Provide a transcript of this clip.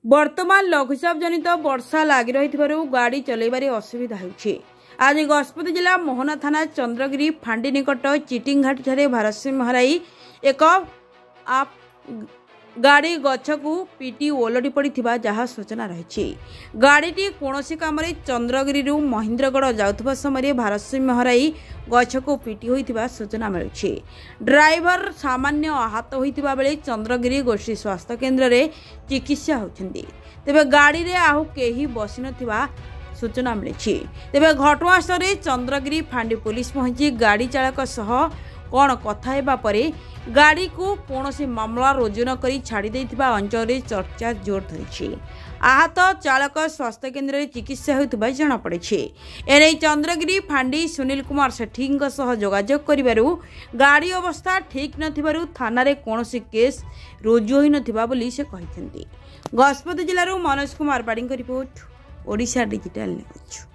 वर्तमान लघुचाप जनित वर्षा लगी रही गाड़ी चलैबारे असुविधा होछि। आज गजपति जिला मोहना थाना चंद्रगिरी फांडी निकट चिटिंग घाटी ठारे भारसाम्य हराई एक आप गाड़ी गछ को पिटी ओलटी पड़ा जहाँ सूचना रही। गाड़ीटी कौन काम चंद्रगिरी महेन्द्रगढ़ जाऊा समय भारसाम्य हराई गछ को पिटी होता सूचना मिली। ड्राइवर सामान्य आहत होता बेले चंद्रगिरी गोष्ठी स्वास्थ्य केन्द्र में चिकित्सा होती। तेबे गाड़ी रे आहु केही बसी नथिबा सूचना मिली। तेबे घटनास्थल में चंद्रगिरी फांडी पुलिस पहुंची गाड़ी चालक सह कौन कथा हेबा परे गाड़ी को कौनसी मामला रुजु न करी छाड़ी देथिबा अंचल में चर्चा जोर धरी। आहत चालक स्वास्थ्य केन्द्र में चिकित्सा होता जमापड़ी। एने चंद्रगिरी फांडी सुनील कुमार सेठी जोगाजोग करिबारु गाड़ी अवस्था ठीक नथिबारु थाना रे कौनसी केस रुजु होई नथिबा बोली से कहिसेंती। गजपति जिल्लारू मनोज कुमार पाड़ी रिपोर्ट, ओडिशा डिजिटल न्यूज।